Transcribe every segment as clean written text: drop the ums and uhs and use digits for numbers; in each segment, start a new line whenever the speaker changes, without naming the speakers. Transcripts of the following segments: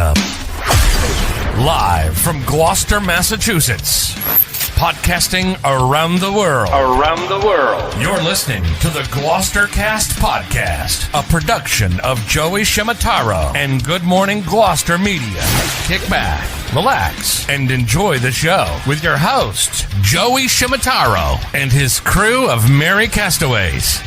Hub. Live from Gloucester, Massachusetts. Podcasting around the world. You're listening to the GloucesterCast podcast, a production of Joey Shimataro and Good Morning Gloucester Media. Kick back, relax, and enjoy the show with your host, Joey Shimataro, and his crew of merry castaways.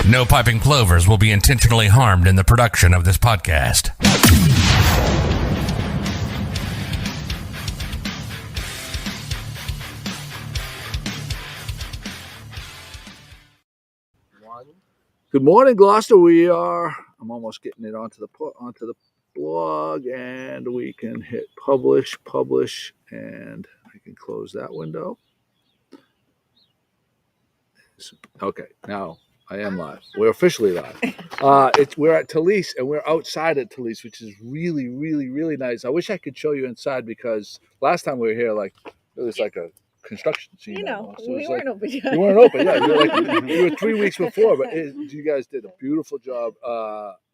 No piping plovers will be intentionally harmed in the production of this podcast.
Good morning, Gloucester. I'm almost getting it onto the blog, and we can hit publish, and I can close that window. Okay, now I am live. We're officially live. We're at Talise, and we're outside at Talise, which is really, really, really nice. I wish I could show you inside because last time we were here, it was like a construction scene.
We weren't open yet.
You weren't open, yeah. You were 3 weeks before, but you guys did a beautiful job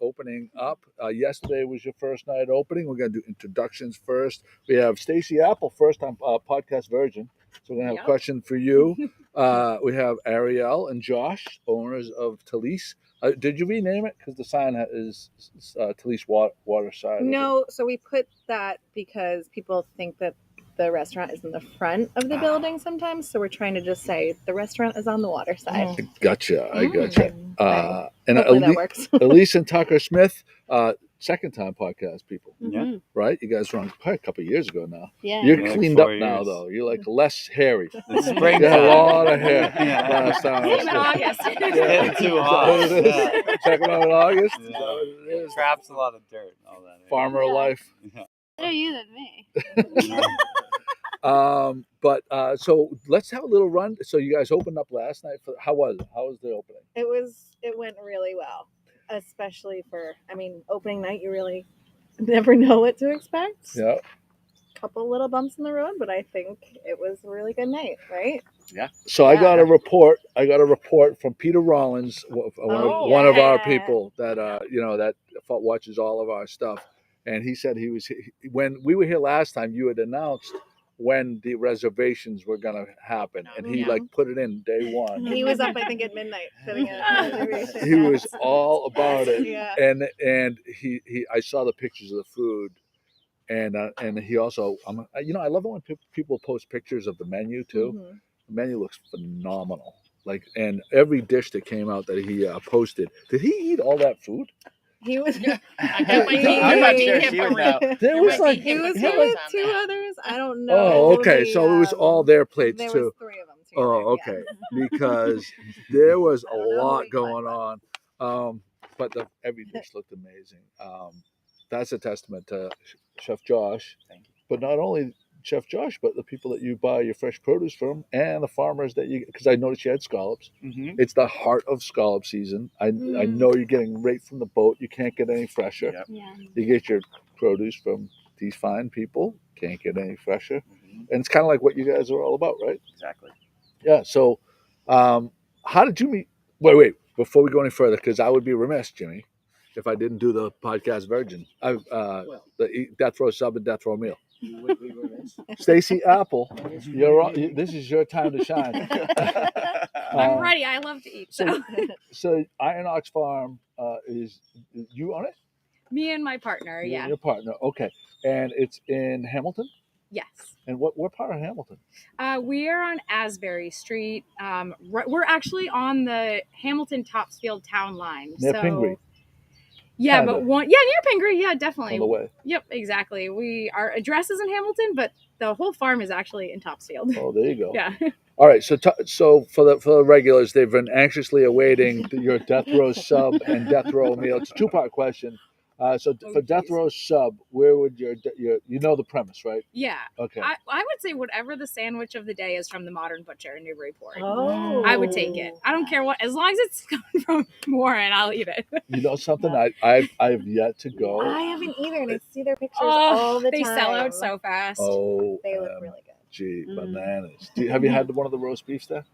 opening up. Yesterday was your first night opening. We're going to do introductions first. We have Stacy Apple, first time podcast virgin. So we're going to have a question for you. We have Ariel and Josh, owners of Talise. Did you rename it? Because the sign is Talise Waterside.
No, so we put that because people think that the restaurant is in the front of the building sometimes. So we're trying to just say the restaurant is on the water side.
I gotcha. And
hopefully that works.
Elise and Tucker Smith, second time podcast people.
Mm-hmm.
Right? You guys were on probably a couple of years ago now.
Yeah.
You're cleaned up
years.
now, though. You're like less hairy.
It's
You
springtime.
had a lot of hair
Yeah.
last time.
Same in August.
It's too hot.
Yeah. Check them out in August.
Yeah.
Is that what it is?
Traps a lot of dirt and all that.
Farmer life.
Better you than me.
So let's have a little run. So you guys opened up last night. How was it? How was the opening?
It went really well, especially for, opening night, you really never know what to expect.
Yeah.
Couple little bumps in the road, but I think it was a really good night, right?
Yeah. So I got a report. From Peter Rollins, one of our people that that watches all of our stuff, and he said when we were here last time, you had announced when the reservations were going to happen, and he put it in day one.
He was up, I think, at midnight putting a reservation.
He was all about it.
Yeah.
And he I saw the pictures of the food, and he also I love it when people post pictures of the menu too.
Mm-hmm.
The menu looks phenomenal. And every dish that came out that he posted, did he eat all that food?
He was.
I'm not sure she would know.
There was
He was here with two others. I don't know.
Oh, okay. So it was all their plates
there
too.
was three of them.
Oh, okay. Because there was a lot going on. But every dish looked amazing. That's a testament to Chef Josh.
Thank you.
But not only Chef Josh, but the people that you buy your fresh produce from, and the farmers because I noticed you had scallops.
Mm-hmm.
It's the heart of scallop season. I know you're getting right from the boat. You can't get any fresher.
Yep.
Yeah.
You get your produce from these fine people. Can't get any fresher.
Mm-hmm.
And it's kind of like what you guys are all about, right?
Exactly.
Yeah. So how did you meet? Wait. Before we go any further, because I would be remiss, Jimmy, if I didn't do the podcast virgin. The Death Row Sub and Death Row Meal. Stacy Apple, this is your time to shine.
I'm ready. I love to eat.
So Iron Ox Farm is you own it?
Me and my partner,
You
yeah.
and your partner, okay. And it's in Hamilton?
Yes.
And what part of Hamilton?
We are on Asbury Street. We're actually on the Hamilton Topsfield town line.
Near Pingree.
Yeah,
Kinda.
near Pingree. Yeah, definitely.
On the way.
Yep, exactly. Our address is in Hamilton, but the whole farm is actually in Topsfield.
Oh, there you go.
Yeah.
All right. So for the regulars, they've been anxiously awaiting your Death Row Sub and Death Row Meal. It's a two-part question. For Death Row Sub, where would your the premise, right?
Yeah.
Okay.
I would say whatever the sandwich of the day is from the Modern Butcher in Newburyport.
Oh.
I would take it. I don't care what, as long as it's coming from Warren, I'll eat it.
You know something? I've yet to go.
I haven't either, and I see their pictures all the time.
They sell out so fast.
Oh,
They look really good.
gee, bananas. Have you had one of the roast beefs there?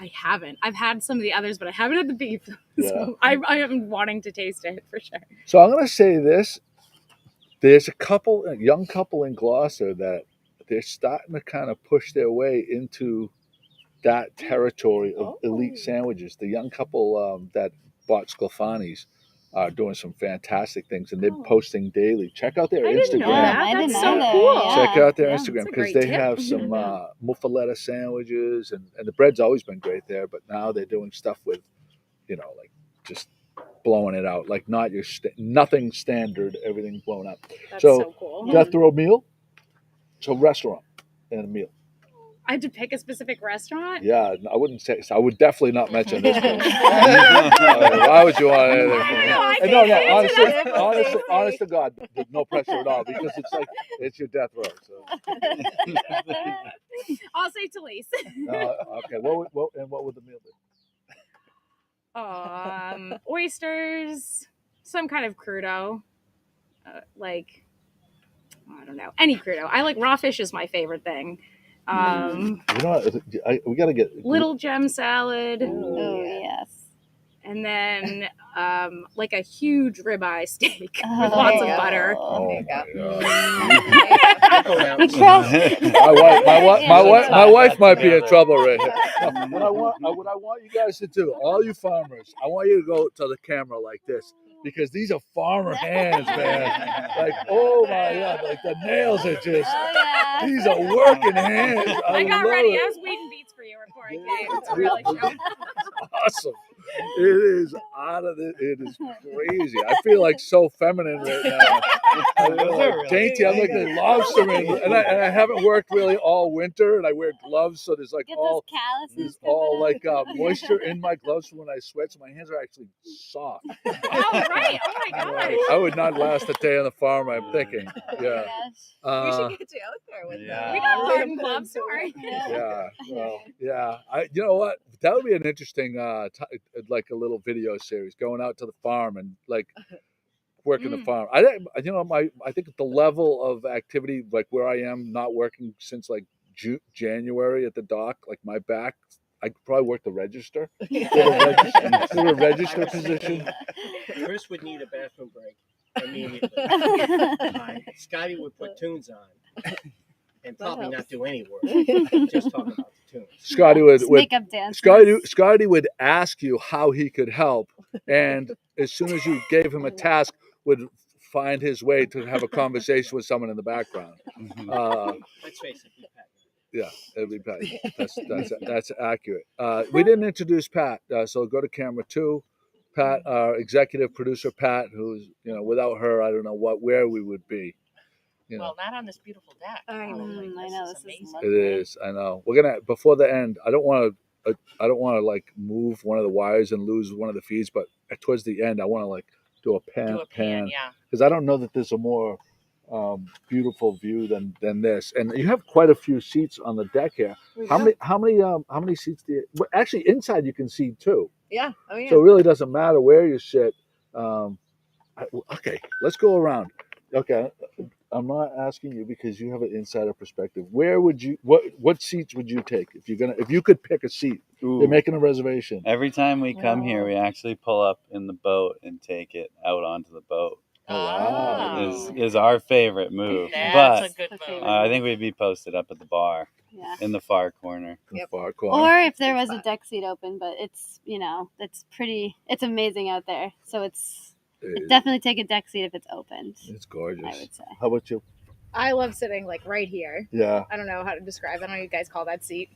I haven't. I've had some of the others, but I haven't had the beef. So
Yeah.
I am wanting to taste it for sure.
So I'm going to say this. There's a young couple in Gloucester that they're starting to kind of push their way into that territory of elite sandwiches. The young couple that bought Sclafani's are doing some fantastic things, and they're posting daily. Check out their
I
Instagram.
didn't know that.
I
That's
didn't
so
know that.
cool.
Yeah.
Check out their
Yeah.
Instagram
That's a
because
great
they
tip.
have some muffaletta sandwiches, and the bread's always been great there, but now they're doing stuff with, like just blowing it out, like not your nothing standard, everything blown up.
That's
So,
so cool.
death row meal, so restaurant and a meal.
I had to pick a specific restaurant.
Yeah, I wouldn't say. So I would definitely not mention this place. Why would you want anything?
I
And
know,
no,
honestly,
honest to God, no pressure at all, because it's your death row. So.
I'll say Talise.
Okay, what would the meal be?
Oysters, some kind of crudo, like I don't know, any crudo. I like raw fish is my favorite thing.
You know what? We got to get
Little gem salad.
Oh, yes.
And then like a huge ribeye steak with
Oh,
lots of
yeah.
butter.
Oh
There you
my God.
We trust.
My wife might be in trouble right here. What I want you guys to do, all you farmers, I want you to go to the camera like this, because these are farmer hands, man. Like, oh my God, like the nails are just.
Oh, yeah.
These are working hands.
I got
love
ready.
it.
I was waiting beats for you before I came to really show.
Awesome. It is out of it. It is crazy. I feel like so feminine right now. I feel like dainty. I'm like the lobster, and I haven't worked really all winter, and I wear gloves, so there's like
Get
all
those calluses
moisture in my gloves when I sweat, so my hands are actually soft.
Oh, right. Oh, my gosh.
I would not last a day on the farm, I'm thinking. Yeah.
We should get you out there with
Yeah.
We got garden gloves, don't worry.
Yeah. Well, yeah. You know what? That would be an interesting, like a little video series, going out to the farm and like working the farm. I think the level of activity, like where I am, not working since like January at the dock, like my back, I could probably work the register. The register position.
Chris would need a bathroom break immediately. Scotty would put tunes on and probably not do any work. Just talk about the tunes.
Scotty would
makeup dance.
Scotty would ask you how he could help, and as soon as you gave him a task, would find his way to have a conversation with someone in the background.
Let's face it,
Yeah, it'd be Pat. That's accurate. We didn't introduce Pat, so go to camera 2. Pat, our executive producer, Pat, who's without her, I don't know where we would be.
Well, not on this beautiful deck.
I know.
I know, this is
amazing.
It is. I know. We're gonna before the end. I don't want to like move one of the wires and lose one of the feeds, but towards the end, I want to like do a pan,
Yeah.
because I don't know that there's a more beautiful view than this. And you have quite a few seats on the deck here. How many seats do you? Well, actually, inside you can see too.
Yeah. Oh yeah.
So it really doesn't matter where you sit. Okay, let's go around. Okay, I'm not asking you because you have an insider perspective. Where would you? What seats would you take if you could pick a seat? You're making a reservation.
Every time we come here, we actually pull up in the boat and take it out onto the boat.
Oh, wow.
Is our favorite move.
That's a good move.
I think we'd be posted up at the bar in the far corner.
Far corner.
Or if there was a deck seat open, but it's it's amazing out there. So definitely take a deck seat if it's opened.
It's gorgeous.
I would say.
How about you?
I love sitting like right here.
Yeah.
I don't know how to describe. I don't know what you guys call that seat.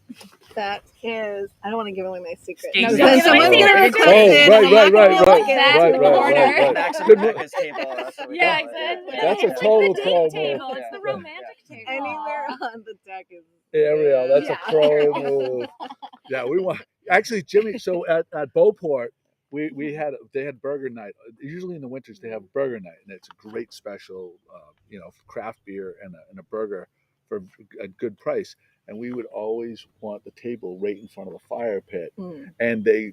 That is. I don't want to give away my secret.
No,
don't
then
give away
someone's
my
gonna
secret.
request it, and I'm not gonna be able to get
That's
into
the
it.
order.
Max
Good move.
Rebecca's table. That's what we
Yeah,
call it.
exactly.
That's a
It's
total
like the
pro
date table.
move.
It's the romantic table.
Anywhere on the deck is.
Ariel, that's
Yeah.
a pro move. Yeah, we want actually Jimmy. So at Beauport, they had burger night. Usually in the winters they have burger night, and it's a great special, craft beer and a burger for a good price. and we would always want the table right in front of the fire pit.
Mm.
And they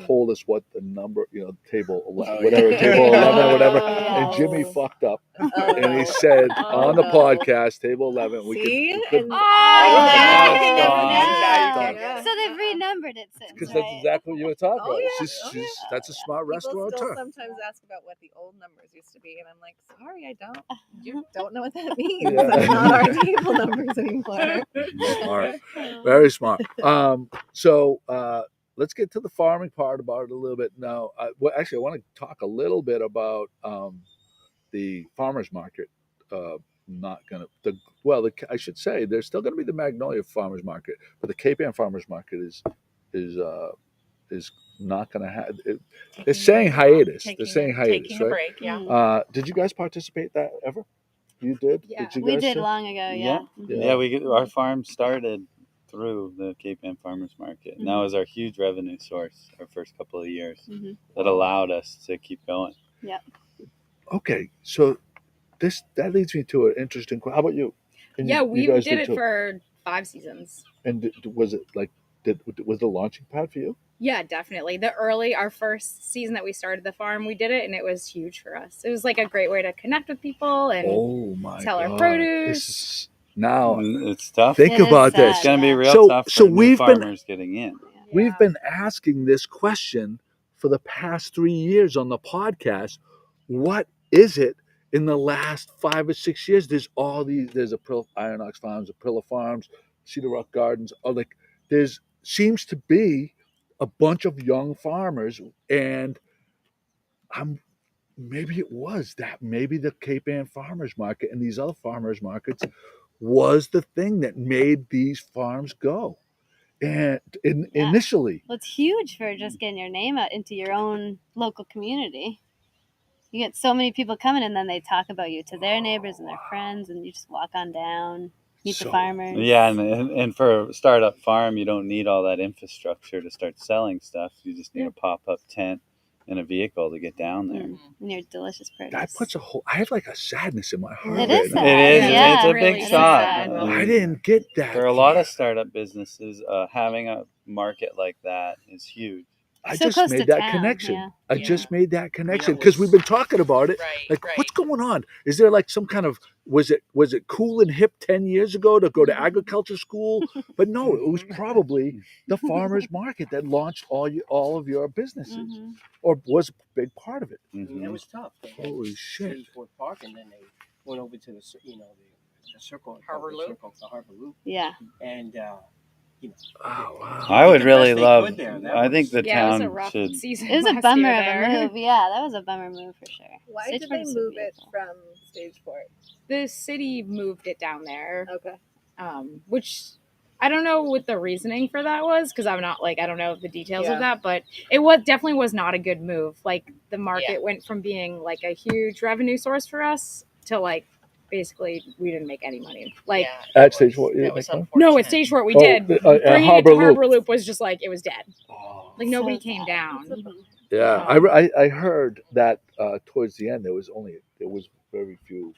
told us what the number, table,
Oh,
whatever,
yeah.
table 11 or whatever.
Oh.
And Jimmy fucked up,
Oh,
and he
no.
said
Oh,
on the
no.
podcast, table 11, we
See?
could
And-
Oh,
now
it's
you can
gone.
never
Now
know.
you
can-
So they've renumbered it since,
because
right?
that's exactly what you were talking
Oh,
about.
yeah.
She's,
Oh,
she's
yeah.
that's a smart
People still
restaurateur.
sometimes ask about what the old numbers used to be, and I'm like, sorry, I don't. You don't know what that means.
Yeah.
That's not our table numbers anymore.
Smart, very smart. So let's get to the farming part about it a little bit now. Actually, I want to talk a little bit about the farmers market. Not gonna I should say there's still gonna be the Magnolia Farmers Market, but the Cape Ann Farmers Market is not gonna have. They're saying hiatus. They're saying hiatus,
Taking a
right?
break, yeah.
Mm.
Did you guys participate that ever? You did?
Yeah.
Did you
We
guys
did
too?
long ago, yeah.
Yeah.
Our farm started through the Cape Ann Farmers Market. And that was our huge revenue source our first couple of years
Mhm.
that allowed us to keep going.
Okay, so that leads me to an interesting question. How about you? And
Yeah,
you
we
guys
did it
too.
for 5 seasons.
And was it like was the launching pad for you?
Yeah, definitely. Our first season that we started the farm, we did it, and it was huge for us. It was like a great way to connect with people and
Oh my
sell our
God.
produce.
This is, now
And it's tough.
think
It is
about
sad,
this.
It's going to be
yeah.
real tough
So
for new
we've been-
farmers getting in.
We've been asking this question for the past 3 years on the podcast. What is it in the last 5 or 6 years? There's Iron Ox Farms, Aprilla Farms, Cedar Rock Gardens. There's seems to be a bunch of young farmers, and maybe the Cape Ann Farmers Market and these other farmers markets was the thing that made these farms go. And initially,
Well, it's huge for just getting your name out into your own local community. You get so many people coming, and then they talk about you to their neighbors and their friends, and you just walk on down, meet the farmers.
Yeah, and for a startup farm, you don't need all that infrastructure to start selling stuff. You just need a pop-up tent and a vehicle to get down there.
And your delicious produce.
that puts I have like a sadness in my heart.
It
right
is
now.
sad.
It is.
Yeah.
It's a
Really
big
is
shot.
sad.
I didn't get that.
For a lot of startup businesses, having a market like that is huge.
I
So
just
close
made
to
that
town,
connection.
yeah.
I
Yeah.
just made that connection
it
because
was-
we've been talking about it.
Right,
Like,
right.
what's going on? Is there like some kind of was it cool and hip 10 years ago to go to agriculture school? But no, it was probably the farmers market that launched all of your businesses,
Mhm.
or was a big part of it.
I mean, it was tough. They had
Holy shit!
Stage Park, and then they went over to the circle,
Harbor
the
Loop.
circle, the Harbor Loop,
Yeah.
and
Oh wow!
I would
the
really
best they
love.
could there. That
I think
was-
the
Yeah, it was a
town
rough
should.
season.
It was a
last
bummer
year
of
there.
a move. Yeah, that was a bummer move for sure.
Why
Stage
did
Park
they
is so
move it
beautiful.
from Stageport?
The city moved it down there,
Okay.
which I don't know what the reasoning for that was because I don't know the details
Yeah.
of that, but it definitely was not a good move. Like the market went from being like a huge revenue source for us to like basically we didn't make any money. Like
Yeah,
At
that
Stage
was-
What, you
that was
make money?
no,
unfortunate.
at Stageport we
Oh,
did.
at
Bringing it
Harbor
to
Loop.
Harbor Loop was just like it was dead.
Oh.
Like nobody
So
came
sad.
down.
Mhm.
Yeah,
Um,
I heard that towards the end there was very few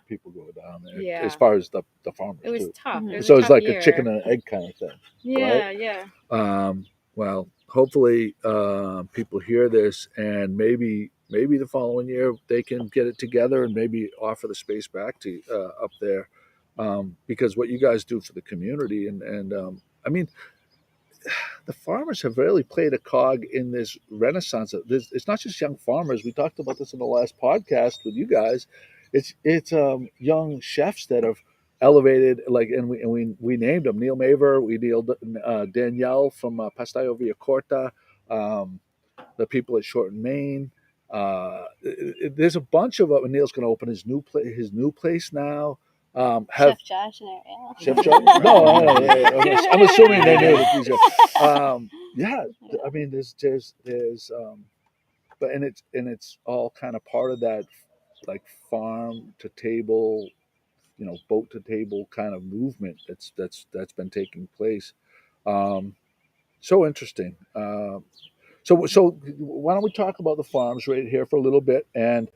people going down there.
Yeah.
As far as the farmers
It was
too.
tough.
Mhm.
It was
So
a
it's
tough
like
year.
a chicken and an egg kind of thing.
Yeah, yeah.
Well, hopefully people hear this and maybe the following year they can get it together and maybe offer the space back to up there, because what you guys do for the community and I mean. The farmers have really played a cog in this renaissance. It's not just young farmers. We talked about this in the last podcast with you guys. It's young chefs that have elevated, like, and we named them. Neil Maver, we named Danielle from Pastaio Villa Corta, the people at Short and Main. There's a bunch of them. And Neil's going to open his new place now.
Chef Josh and Ariel.
Chef Joe? No, I'm assuming they knew that these are. Yeah, I mean, there's, but it's all kind of part of that, like farm to table, boat to table kind of movement that's been taking place. So interesting. So why don't we talk about the farms right here for a little bit and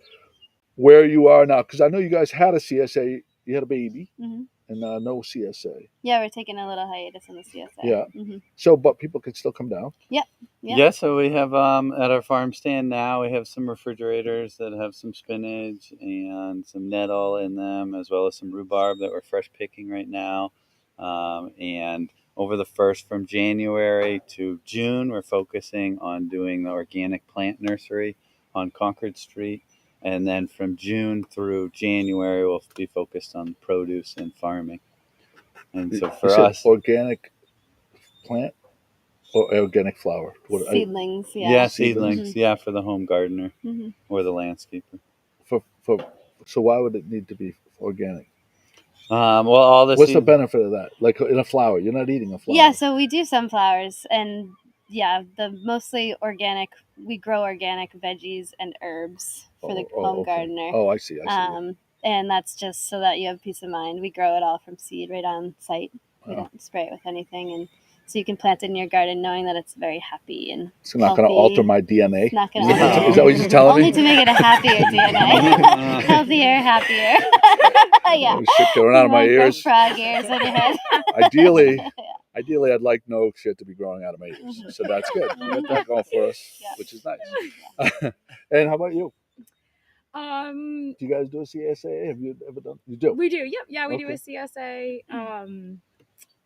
where you are now? Because I know you guys had a CSA, you had a baby.
Mhm.
and no CSA.
Yeah, we're taking a little hiatus on the CSA.
Yeah.
Mm-hmm.
So, but people can still come down.
Yeah.
Yeah, so we have at our farm stand now, we have some refrigerators that have some spinach and some nettle in them, as well as some rhubarb that we're fresh picking right now. And over the first, from January to June, we're focusing on doing the organic plant nursery on Concord Street. And then from June through January, we'll be focused on produce and farming. And so for
You said
us,
organic plant or organic flower.
Seedlings,
yeah,
Seedlings.
seedlings, yeah, for the home gardener
Mm-hmm.
or the landscaper.
So why would it need to be organic?
Well, all the
What's the benefit of that? Like in a flower, you're not eating a flower.
Yeah, so we do sunflowers, and yeah, the mostly organic. We grow organic veggies and herbs for the home gardener.
Oh, I see.
And that's just so that you have peace of mind. We grow it all from seed right on site. We don't spray it with anything, and so you can plant it in your garden knowing that it's very happy and
it's not going to alter my DNA.
It's not going to alter.
Is that what you're telling me?
Only to make it a happier DNA, healthier, happier. Yeah.
Oh, shit going out of my ears.
Frog ears on your head.
Ideally, I'd like no shit to be growing out of my ears. So that's good. We got that going for us, which is nice. And how about you? Do you guys do a CSA? Have you ever done? You do.
We do. Yep. Yeah, we do a CSA.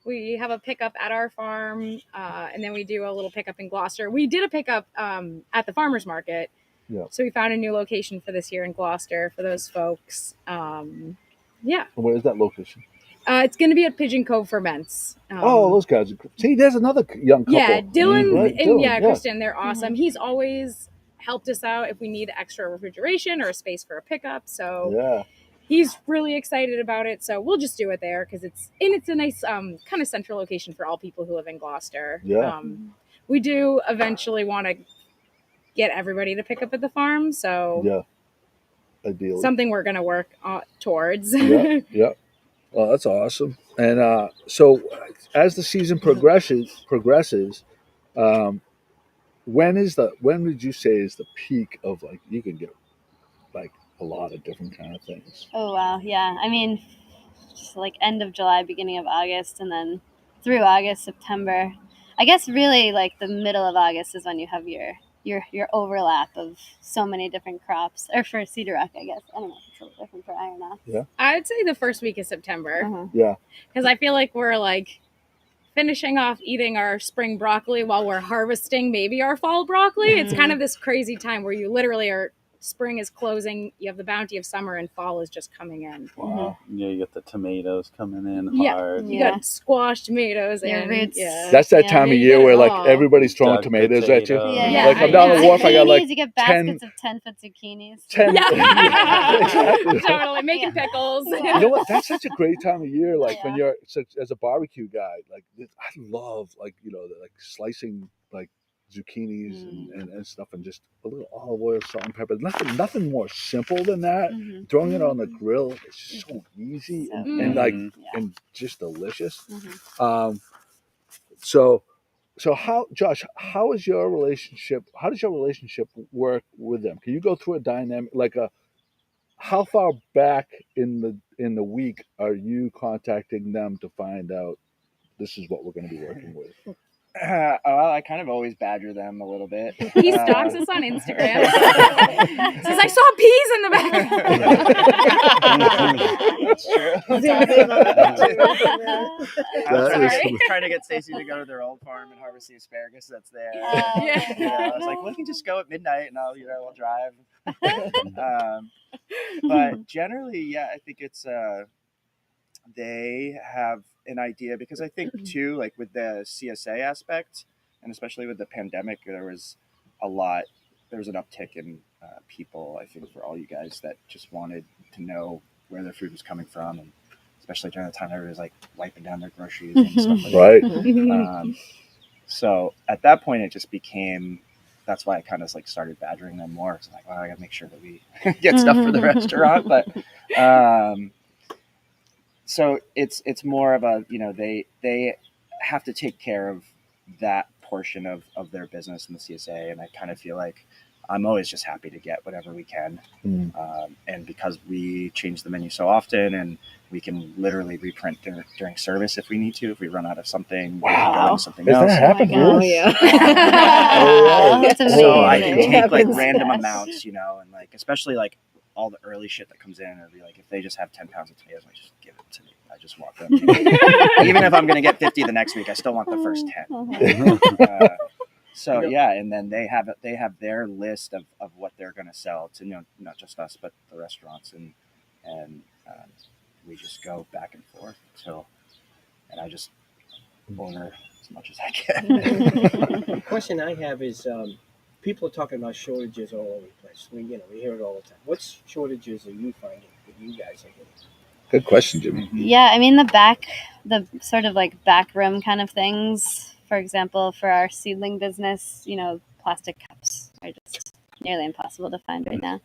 We have a pickup at our farm, and then we do a little pickup in Gloucester. We did a pickup at the farmers market.
Yeah.
So we found a new location for this year in Gloucester for those folks. Yeah.
And where is that location?
It's going to be at Pigeon Cove Ferments.
Those guys. See, there's another young couple.
Yeah, Dylan
right?
and
Dylan,
Kristen, they're awesome. He's always helped us out if we need extra refrigeration or a space for a pickup. So he's really excited about it. So we'll just do it there because it's a nice kind of central location for all people who live in Gloucester.
Yeah.
We do eventually want to get everybody to pick up at the farm. So
ideally.
Something we're going to work towards.
Yeah. Well, that's awesome. And so as the season progresses, when would you say is the peak of like you can get like a lot of different kind of things?
Oh wow, yeah. I mean, just like end of July, beginning of August, and then through August, September. I guess really like the middle of August is when you have your overlap of so many different crops. Or for Cedar Rock, I guess. I don't know if it's a little different for Iron Ox.
Yeah.
I'd say the first week of September.
Yeah.
Because I feel like we're like finishing off eating our spring broccoli while we're harvesting maybe our fall broccoli. It's kind of this crazy time where you literally spring is closing, you have the bounty of summer, and fall is just coming in.
Wow.
Yeah, you get the tomatoes coming in hard.
You got squash, tomatoes, and
roots.
That's that time of year where like everybody's throwing tomatoes at you. Like I'm down the wharf, I got like
you get baskets of 10-foot zucchinies.
10.
Totally making pickles.
You know what? That's such a great time of year. Like when you're as a barbecue guy, like I love like like slicing like zucchinis and stuff, and just a little olive oil, salt and pepper. Nothing more simple than that. Throwing it on the grill, it's just so easy and just delicious. So how, Josh, how does your relationship work with them? Can you go through a dynamic like how far back in the week are you contacting them to find out this is what we're going to be working with?
Well, I kind of always badger them a little bit.
He stalks us on Instagram. Says, I saw peas in the
back. I was trying to get Stacey to go to their old farm and harvest the asparagus that's there. I was like, well, we can just go at midnight and I'll drive. But generally, I think it's they have an idea, because I think too, like with the CSA aspect, and especially with the pandemic, there was an uptick in people, I think, for all you guys that just wanted to know where their food was coming from, and especially during the time everybody was like wiping down their groceries and stuff like that. So at that point, it just became, that's why I kind of like started badgering them more. Cause I'm like, well, I gotta make sure that we get stuff for the restaurant. But so it's more of a, they have to take care of that portion of their business in the CSA. And I kind of feel like I'm always just happy to get whatever we can. And because we change the menu so often, and we can literally reprint during service if we need to, if we run out of something,
Wow.
go into something
Does
else.
that happen to
Oh,
us?
yeah.
That's
So I
amazing.
can take like
Happens
random
fast.
amounts, and like especially like all the early shit that comes in, it'll be like if they just have 10 pounds of tomatoes, I just give it to me. I just want them. Even if I'm gonna get 50 the next week, I still want the first 10. So yeah, and then they have their list of what they're going to sell to not just us but the restaurants, and we just go back and forth and I just order as much as I can.
The question I have is, people are talking about shortages all over the place. We hear it all the time. What shortages are you finding that you guys are getting?
Good question, Jimmy.
Yeah, I mean the sort of like back room kind of things. For example, for our seedling business, plastic cups are just nearly impossible to find right now.